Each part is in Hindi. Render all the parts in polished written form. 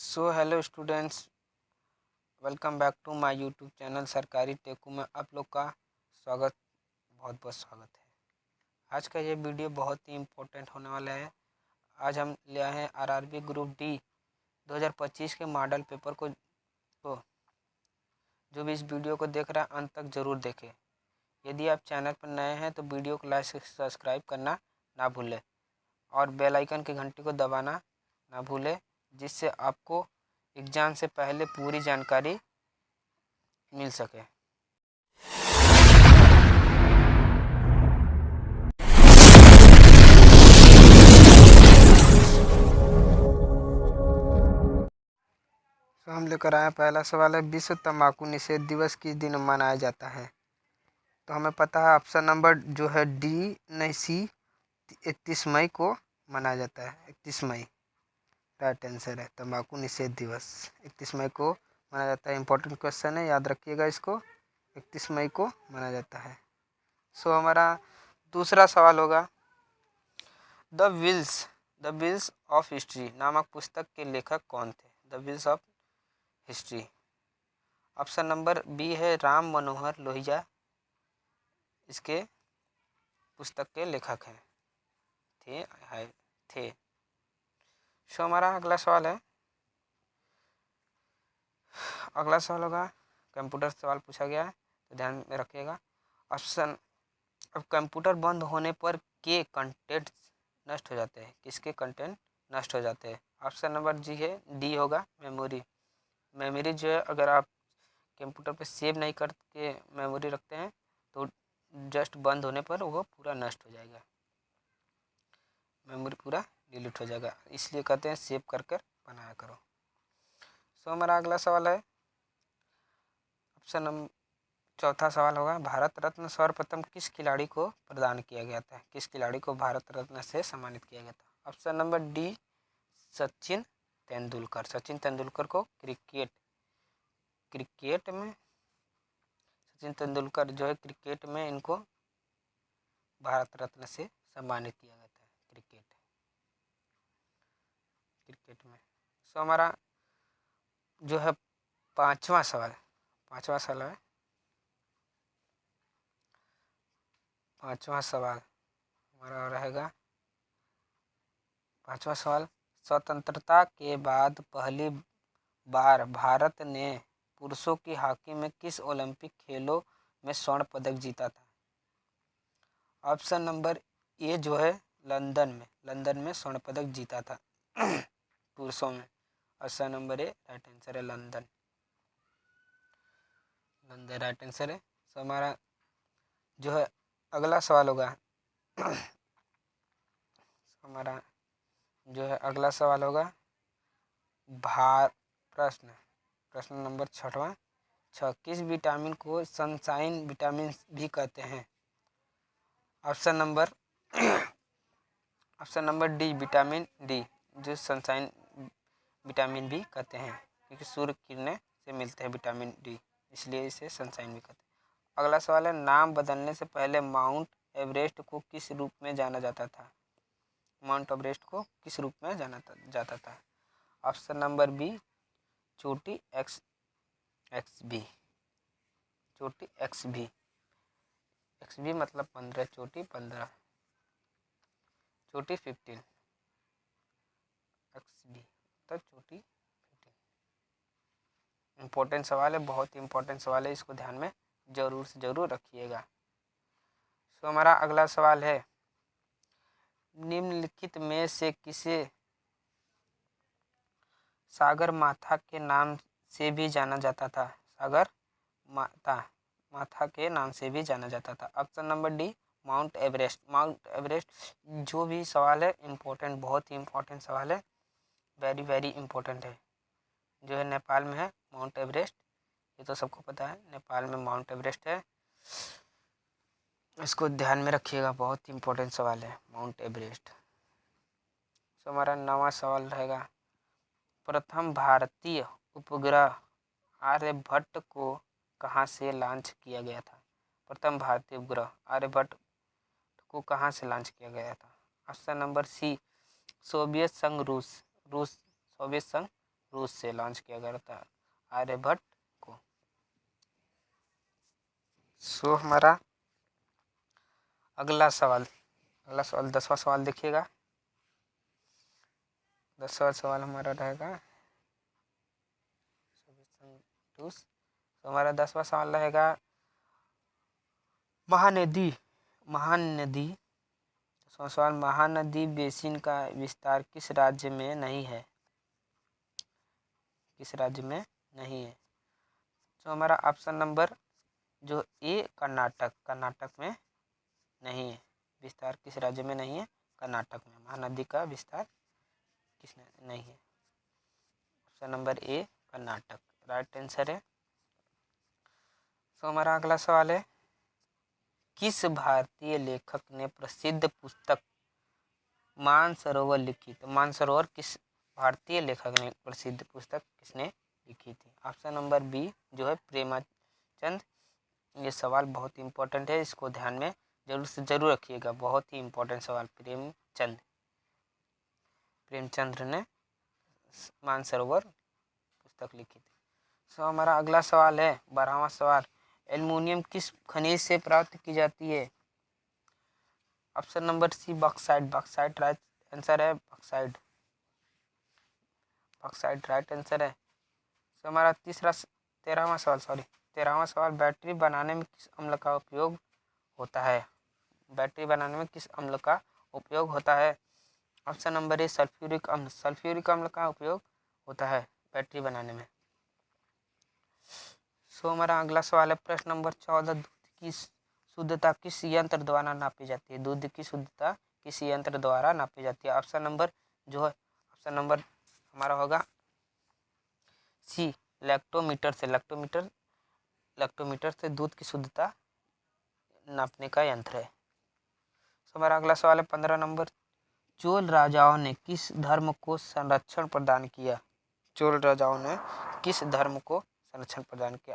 So hello students, welcome back to my YouTube channel सरकारी टेकू में आप लोग का स्वागत, बहुत बहुत स्वागत है। आज का ये वीडियो बहुत ही इम्पोर्टेंट होने वाला है। आज हम ले आए हैं आरआरबी ग्रुप डी 2025 के मॉडल पेपर को। तो जो भी इस वीडियो को देख रहा है अंत तक ज़रूर देखें। यदि आप चैनल पर नए हैं तो वीडियो को लाइक सब्सक्राइब करना ना भूलें और बेल आइकन की घंटी को दबाना ना भूलें, जिससे आपको एग्ज़ाम से पहले पूरी जानकारी मिल सके। तो हम लेकर आए पहला सवाल है, विश्व तंबाकू निषेध दिवस किस दिन मनाया जाता है? तो हमें पता है ऑप्शन नंबर जो है डी नहीं सी 31 मई को मनाया जाता है। 31 मई राइट आंसर है। तंबाकू निषेध दिवस 31 मई को मनाया जाता है। इंपॉर्टेंट क्वेश्चन है, याद रखिएगा इसको। 31 मई को मनाया जाता है। सो हमारा दूसरा सवाल होगा, द व्हील्स ऑफ हिस्ट्री नामक पुस्तक के लेखक कौन थे? The wheels of history. Option number B है राम मनोहर लोहिया, इसके पुस्तक के लेखक हैं। थे। सो हमारा अगला सवाल होगा, कंप्यूटर सवाल पूछा गया है तो ध्यान में रखिएगा। ऑप्शन, अब कंप्यूटर बंद होने पर के कंटेंट नष्ट हो जाते हैं? किसके कंटेंट नष्ट हो जाते हैं? ऑप्शन नंबर जी है डी होगा मेमोरी जो है, अगर आप कंप्यूटर पे सेव नहीं करके मेमोरी रखते हैं तो जस्ट बंद होने पर वो पूरा नष्ट हो जाएगा, मेमोरी पूरा डिलीट हो जाएगा, इसलिए कहते हैं सेव कर कर बनाया करो। सो हमारा अगला सवाल है, ऑप्शन नंबर चौथा सवाल होगा, भारत रत्न सर्वप्रथम किस खिलाड़ी को प्रदान किया गया था? किस खिलाड़ी को भारत रत्न से सम्मानित किया गया था? Option number D Sachin Tendulkar. Sachin Tendulkar को क्रिकेट में सचिन तेंदुलकर जो है क्रिकेट में इनको भारत रत्न से सम्मानित किया गया था क्रिकेट में। सो हमारा जो है पांचवा सवाल है। पांचवा सवाल हमारा रहेगा, पांचवा सवाल, स्वतंत्रता के बाद पहली बार भारत ने पुरुषों की हॉकी में किस ओलंपिक खेलों में स्वर्ण पदक जीता था? ऑप्शन नंबर ए जो है लंदन में स्वर्ण पदक जीता था पुरुषों में। ऑप्शन नंबर ए राइट आंसर है, लंदन राइट आंसर है। तो हमारा जो है अगला सवाल होगा हमारा जो है अगला सवाल होगा प्रश्न नंबर छठवां, किस विटामिन को सनशाइन विटामिन भी कहते हैं? Option number D vitamin D, जो सनशाइन विटामिन भी कहते हैं, क्योंकि सूर्य किरणें से मिलते हैं विटामिन डी, इसलिए इसे सनशाइन भी कहते हैं। अगला सवाल है, नाम बदलने से पहले माउंट एवरेस्ट को किस रूप में जाना जाता था? माउंट एवरेस्ट को किस रूप में जाना जाता था? ऑप्शन नंबर बी चोटी XB मतलब 15, चोटी 15, चोटी 15, XB मतलब चोटी 15। इम्पोर्टेंट सवाल है, बहुत ही इम्पोर्टेंट सवाल है, इसको ध्यान में जरूर से जरूर रखिएगा। सो हमारा अगला सवाल है, निम्नलिखित में से किसे सागर माथा के नाम से भी जाना जाता था? सागर माथा के नाम से भी जाना जाता था। Option number D mount Everest जो भी सवाल है इम्पोर्टेंट, बहुत ही इम्पोर्टेंट सवाल है, वेरी वेरी इम्पोर्टेंट है। जो है नेपाल में है माउंट एवरेस्ट, ये तो सबको पता है, नेपाल में माउंट एवरेस्ट है, इसको ध्यान में रखिएगा, बहुत ही इम्पोर्टेंट सवाल है माउंट एवरेस्ट। तो हमारा नवा सवाल रहेगा, प्रथम भारतीय उपग्रह आर्यभट्ट को कहाँ से लॉन्च किया गया था? प्रथम भारतीय उपग्रह आर्यभट्ट को कहाँ से लॉन्च किया गया था? ऑप्शन नंबर सी सोवियत संघ रूस, सोवियत संघ रूस से लॉन्च किया गया था आर्यभट्ट को। सो हमारा अगला सवाल 10वां सवाल देखिएगा। 10वां सवाल हमारा रहेगा तो हमारा 10वां सवाल रहेगा महानदी। सवाल महानदी बेसिन का विस्तार किस राज्य में नहीं है? किस राज्य में नहीं है? तो हमारा ऑप्शन नंबर जो ए कर्नाटक में नहीं है। विस्तार किस राज्य में नहीं है? कर्नाटक में महानदी का विस्तार किस नहीं है? ऑप्शन नंबर ए कर्नाटक राइट आंसर है। तो हमारा अगला सवाल है किस भारतीय लेखक ने प्रसिद्ध पुस्तक मानसरोवर लिखी? तो मानसरोवर किस भारतीय लेखक ने प्रसिद्ध पुस्तक किसने लिखी थी? ऑप्शन नंबर बी जो है प्रेमचंद। ये सवाल बहुत इंपॉर्टेंट है, इसको ध्यान में जरूर से जरूर रखिएगा, बहुत ही इंपॉर्टेंट सवाल। प्रेमचंद ने मानसरोवर पुस्तक लिखी थी। सो हमारा अगला सवाल है 12वां सवाल एल्युमिनियम किस खनिज से प्राप्त की जाती है? Option number C bauxite right answer है। बॉक्साइट राइट आंसर है। तो हमारा 13वां सवाल बैटरी बनाने में किस अम्ल का उपयोग होता है? बैटरी बनाने में किस अम्ल का उपयोग होता है? ऑप्शन नंबर ए सल्फ्यूरिक अम्ल का उपयोग होता है बैटरी बनाने में। सो हमारा अगला सवाल है प्रश्न नंबर 14 दूध की शुद्धता किस यंत्र द्वारा नापी जाती है? दूध की शुद्धता किस यंत्र द्वारा नापी जाती है? ऑप्शन नंबर हमारा होगा सी लैक्टोमीटर से दूध की शुद्धता नापने का यंत्र है। तो हमारा अगला सवाल है 15 नंबर चोल राजाओं ने किस धर्म को संरक्षण प्रदान किया?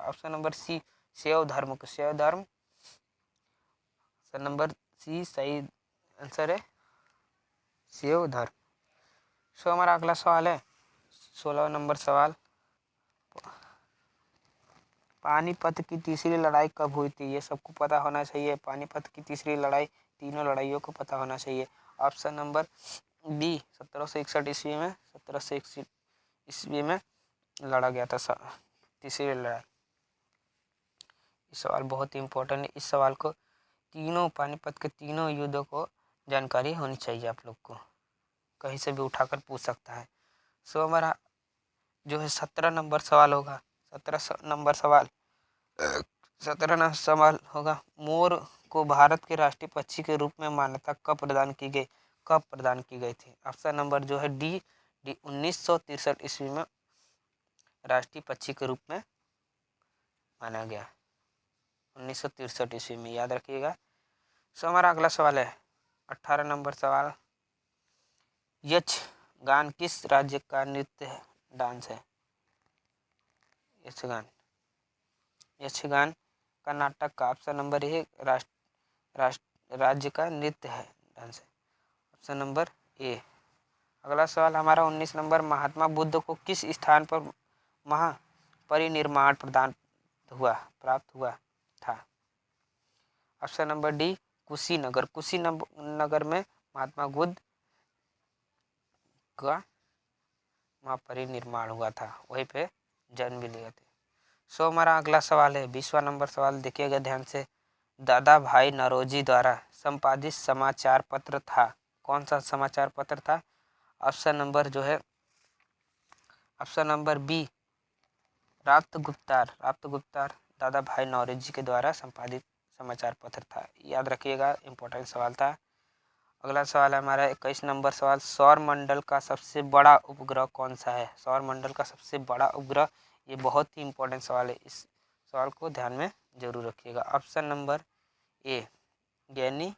ऑप्शन नंबर सी शैव धर्म। ऑप्शन नंबर सी सही आंसर है शैव धर्म। सो हमारा अगला सवाल है 16 नंबर सवाल पानीपत की तीसरी लड़ाई कब हुई थी? ये सबको पता होना चाहिए। पानीपत की तीसरी लड़ाई, तीनों लड़ाइयों को पता होना चाहिए। ऑप्शन नंबर बी 1761 ईस्वी में लड़ा गया था तीसरी लड़ाई। इस सवाल बहुत ही इम्पोर्टेंट है। इस सवाल को पानीपत के तीनों युद्धों को जानकारी होनी चाहिए आप लोग को, कहीं से भी उठाकर पूछ सकता है। सो हमारा जो है 17 नंबर सवाल होगा। 17 सवाल होगा मोर को भारत के राष्ट्रीय पक्षी के रूप में मान्यता कब प्रदान की गई थी? ऑप्शन नंबर जो है डी 1963 ईस्वी में राष्ट्रीय पक्षी के रूप में माना गया। 1963 ईस्वी में, याद रखिएगा। सो हमारा अगला सवाल है 18 नंबर सवाल यक्षगान किस राज्य का नृत्य डांस है? यक्षगान कर्नाटक का। ऑप्शन नंबर ए राज्य का नृत्य है डांस है। ऑप्शन नंबर ए। अगला सवाल हमारा 19 नंबर महात्मा बुद्ध को किस स्थान पर महापरिनिर्वाण प्राप्त हुआ था? ऑप्शन नंबर डी कुशीनगर में महात्मा बुद्ध का महापरिनिर्वाण हुआ था, वहीं पे जन्म भी लिए थे। सो हमारा अगला सवाल है 20वां नंबर सवाल, देखिएगा ध्यान से। दादा भाई नौरोजी द्वारा संपादित समाचार पत्र था, कौन सा समाचार पत्र था? ऑप्शन नंबर बी राष्ट्रगुप्तार दादा भाई नौरोजी के द्वारा संपादित समाचार पत्र था, याद रखिएगा, इंपॉर्टेंट सवाल था। अगला सवाल है हमारा 21 नंबर सवाल सौर मंडल का सबसे बड़ा उपग्रह कौन सा है? सौर मंडल का सबसे बड़ा उपग्रह, ये बहुत ही इंपॉर्टेंट सवाल है, इस सवाल को ध्यान में जरूर रखिएगा। ऑप्शन नंबर ए गैनीमीड।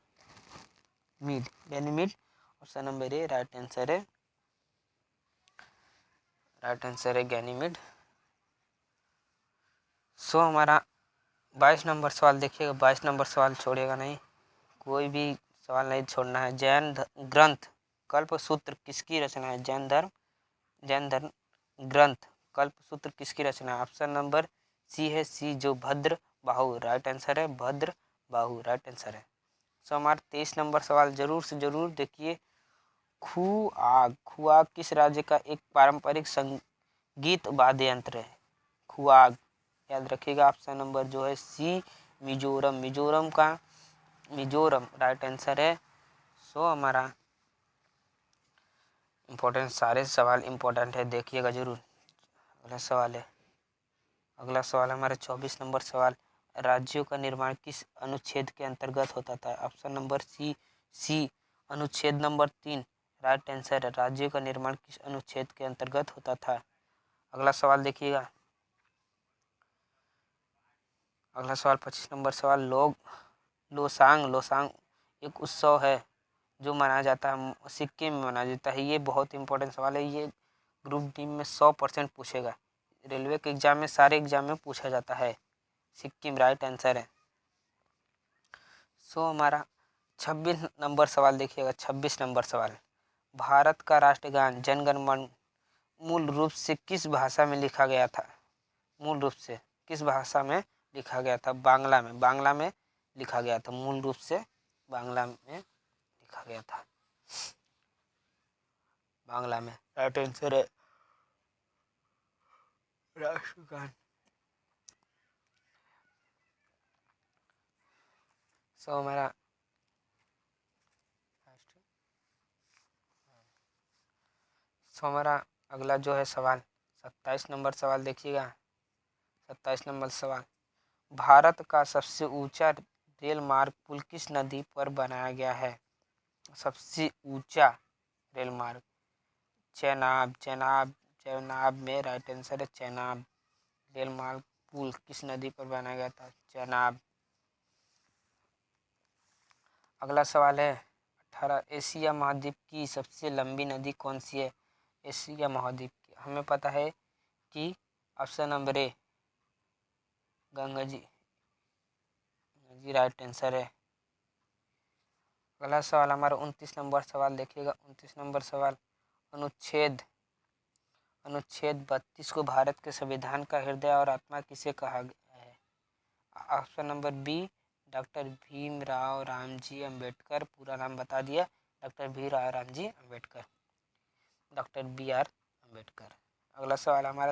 ऑप्शन नंबर ए राइट आंसर है गैनीमीड। सो हमारा 22 नंबर सवाल देखिएगा, 22 नंबर सवाल छोड़िएगा नहीं, कोई भी सवाल नहीं छोड़ना है। जैन ग्रंथ कल्पसूत्र किसकी रचना है? जैन ग्रंथ कल्पसूत्र किसकी रचना है? ऑप्शन नंबर सी है सी जो भद्र बाहु, राइट आंसर है भद्र बाहु, राइट आंसर है। सो हमारा 23 नंबर सवाल जरूर से जरूर देखिए। खुआग, खुआग किस राज्य का एक पारंपरिक संगीत वाद्य यंत्र है? खुआग याद रखिएगा, ऑप्शन नंबर जो है सी मिजोरम, मिजोरम का मिजोरम राइट आंसर है। सो हमारा इम्पोर्टेंट सारे सवाल इम्पोर्टेंट है, देखिएगा जरूर। अगला सवाल हमारा 24 नंबर सवाल, राज्यों का निर्माण किस अनुच्छेद के अंतर्गत होता था? ऑप्शन नंबर सी अनुच्छेद नंबर 3 राइट आंसर है। राज्यों का निर्माण किस अनुच्छेद के अंतर्गत होता था? अगला सवाल देखिएगा। अगला सवाल 25 नंबर सवाल, लोसांग एक उत्सव है जो मनाया जाता है सिक्किम में मनाया जाता है। ये बहुत इंपॉर्टेंट सवाल है, ये ग्रुप डी में 100% पूछेगा। रेलवे के एग्जाम में सारे एग्जाम में पूछा जाता है। सिक्किम राइट आंसर है। सो हमारा 26 नंबर सवाल देखिएगा। 26 नंबर सवाल, भारत का राष्ट्रगान जनगण मन मूल रूप से किस भाषा में लिखा गया था? मूल रूप से किस भाषा में लिखा गया था? बांग्ला में लिखा गया था। मूल रूप से बांग्ला में लिखा गया था, बांग्ला में राइट आंसर है राष्ट्रगान। हमारा अगला जो है सवाल 27 नंबर सवाल देखिएगा। 27 नंबर सवाल, भारत का सबसे ऊंचा रेल मार्ग पुल किस नदी पर बनाया गया है? सबसे ऊंचा रेल मार्ग चेनाब में राइट आंसर है चेनाब। रेल मार्ग पुल किस नदी पर बनाया गया था? चेनाब। अगला सवाल है 18, एशिया महाद्वीप की सबसे लंबी नदी कौन सी है? एशिया महाद्वीप की हमें पता है कि option number A Ganga ji right answer है। अगला सवाल हमारा 29 नंबर सवाल देखिएगा। 29 नंबर सवाल, अनुच्छेद 32 को भारत के संविधान का हृदय और आत्मा किसे कहा गया है? Option number B doctor Bhimrao Ramji Ambedkar, पूरा नाम बता दिया doctor Bhimrao Ramji Ambedkar, doctor B R Ambedkar. अगला सवाल हमारा